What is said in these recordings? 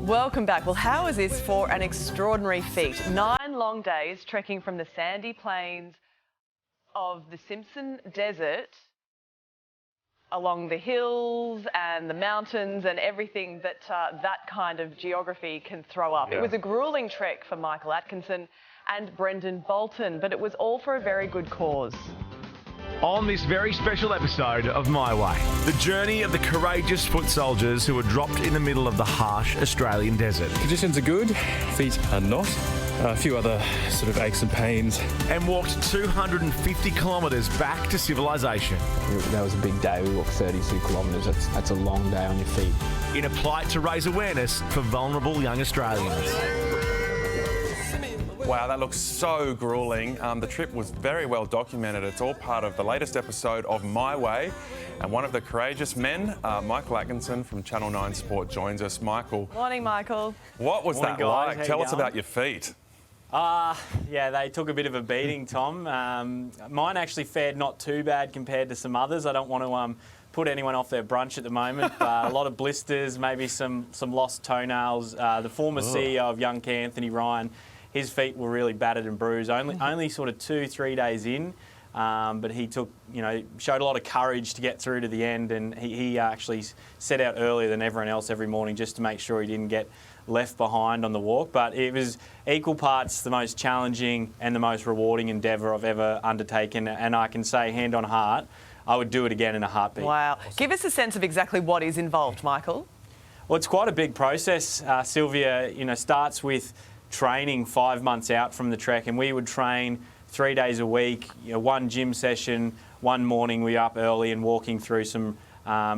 Welcome back. Well, how is this for an extraordinary feat? 9 long days trekking from the sandy plains of the Simpson Desert along the hills and the mountains and everything that that kind of geography can throw up. Yeah. It was a gruelling trek for Michael Atkinson and Brendan Bolton, but it was all for a very good cause. On this very special episode of My Way, the journey of the courageous foot soldiers who were dropped in the middle of the harsh Australian desert Conditions are good, feet are not. A few other sort of aches and pains. and walked 250 kilometres back to civilization That was a big day. We walked 32 kilometres. That's a long day on your feet. in a plight to raise awareness for vulnerable young Australians. Wow, that looks so gruelling. The trip was very well documented. It's all part of the latest episode of My Way. And one of the courageous men, Michael Atkinson from Channel 9 Sport, joins us. Michael, Morning, Michael. what was Morning, that guys. like? How Tell you us going? about your feet. Yeah, they took a bit of a beating, Tom. Mine actually fared not too bad compared to some others. I don't want to put anyone off their brunch at the moment. A lot of blisters, maybe some lost toenails. The former CEO of Young Care, Anthony Ryan, his feet were really battered and bruised. Only sort of 2-3 days in, but he showed a lot of courage to get through to the end, and he actually set out earlier than everyone else every morning just to make sure he didn't get left behind on the walk. But it was equal parts the most challenging and the most rewarding endeavour I've ever undertaken, and I can say, hand on heart, I would do it again in a heartbeat. Wow. Give us a sense of exactly what is involved, Michael. Well, it's quite a big process. Sylvia, starts with training 5 months out from the trek, and we would train 3 days a week, one gym session, one morning we were up early and walking through some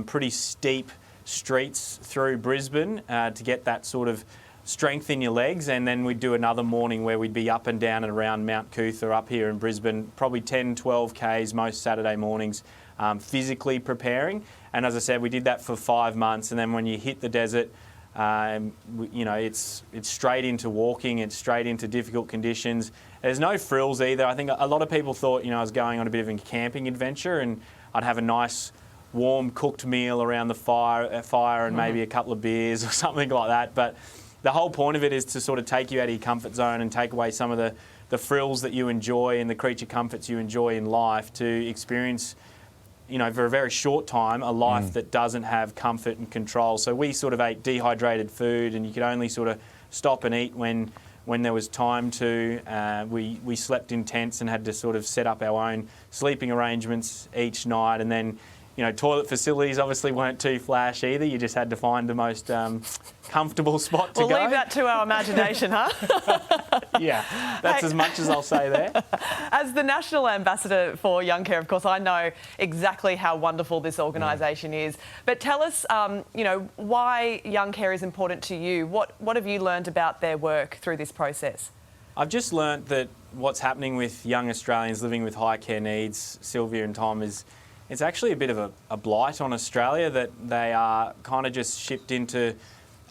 pretty steep streets through Brisbane to get that sort of strength in your legs, and then we'd do another morning where we'd be up and down and around Mount Cootha up here in Brisbane, probably 10-12 Ks most Saturday mornings, physically preparing. And as I said, we did that for 5 months, and then when you hit the desert, it's straight into walking, it's straight into difficult conditions. There's no frills either. I think a lot of people thought, I was going on a bit of a camping adventure and I'd have a nice warm cooked meal around the fire and maybe a couple of beers or something like that. But the whole point of it is to sort of take you out of your comfort zone and take away some of the frills that you enjoy and the creature comforts you enjoy in life to experience, for a very short time, a life that doesn't have comfort and control. So we sort of ate dehydrated food, and you could only sort of stop and eat when there was time to. We slept in tents and had to sort of set up our own sleeping arrangements each night, and then toilet facilities obviously weren't too flash either. You just had to find the most comfortable spot to go. We'll leave that to our imagination, huh? Yeah, that's as much as I'll say there. As the National Ambassador for Young Care, of course, I know exactly how wonderful this organisation is. But tell us, why Young Care is important to you. What have you learned about their work through this process? I've just learnt that what's happening with young Australians living with high care needs, Sylvia and Tom, it's actually a bit of a blight on Australia, that they are kind of just shipped into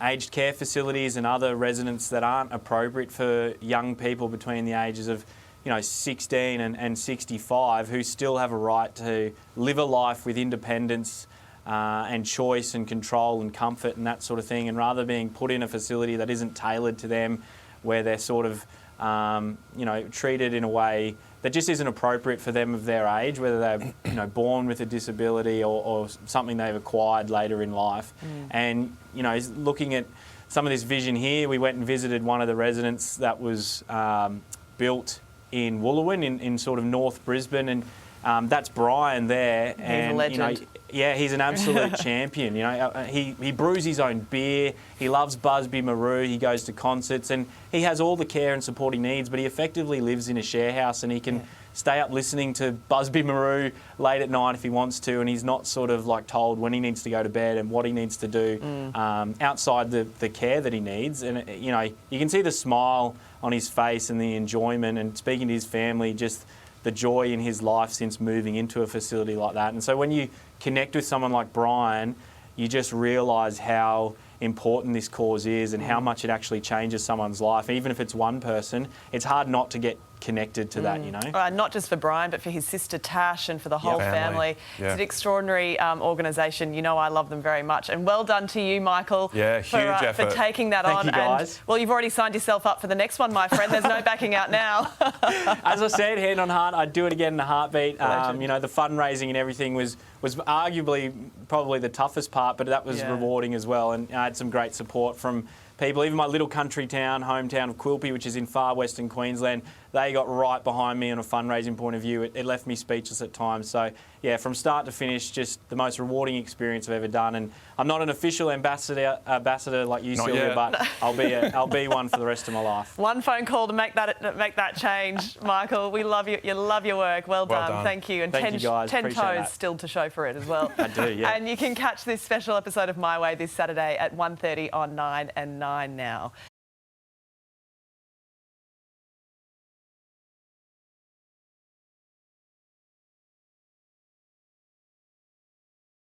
aged care facilities and other residents that aren't appropriate for young people between the ages of 16 and 65 who still have a right to live a life with independence and choice and control and comfort and that sort of thing, and rather being put in a facility that isn't tailored to them, where they're sort of treated in a way that just isn't appropriate for them of their age, whether they're born with a disability or something they've acquired later in life. And looking at some of this vision here, we went and visited one of the residents that was built in Wooloowin in sort of North Brisbane, and that's Brian there. He's a legend. He's an absolute champion. He brews his own beer. He loves Busby Maroo. He goes to concerts, and he has all the care and support he needs. But he effectively lives in a share house, and he can stay up listening to Busby Maroo late at night if he wants to, and he's not sort of like told when he needs to go to bed and what he needs to do outside the care that he needs. And you can see the smile on his face and the enjoyment, and speaking to his family, just the joy in his life since moving into a facility like that. And so when you connect with someone like Brian, you just realise how important this cause is and how much it actually changes someone's life. Even if it's one person, it's hard not to get connected to that, you know. Not just for Brian, but for his sister Tash and for the whole family. It's an extraordinary organisation. You know I love them very much. And well done to you, Michael, Yeah, huge effort. for taking that Thank on. you, guys. And, well, you've already signed yourself up for the next one, my friend. There's no backing out now. As I said, hand on heart, I'd do it again in a heartbeat. Legend. You know, the fundraising and everything was arguably probably the toughest part, but that was rewarding as well. And I had some great support from people. Even my little country town, hometown of Quilpie, which is in far western Queensland, they got right behind me on a fundraising point of view. It left me speechless at times. So, yeah, from start to finish, just the most rewarding experience I've ever done. And I'm not an official ambassador like you, Not Sylvia, yet. but I'll be one for the rest of my life. One phone call to make that change, Michael. We love you. You love your work. Well done. Thank you. And Thank you, guys. 10 Appreciate toes that. still to show for it as well. I do, yeah. And you can catch this special episode of My Way this Saturday at 1:30 on 9 and 9 now.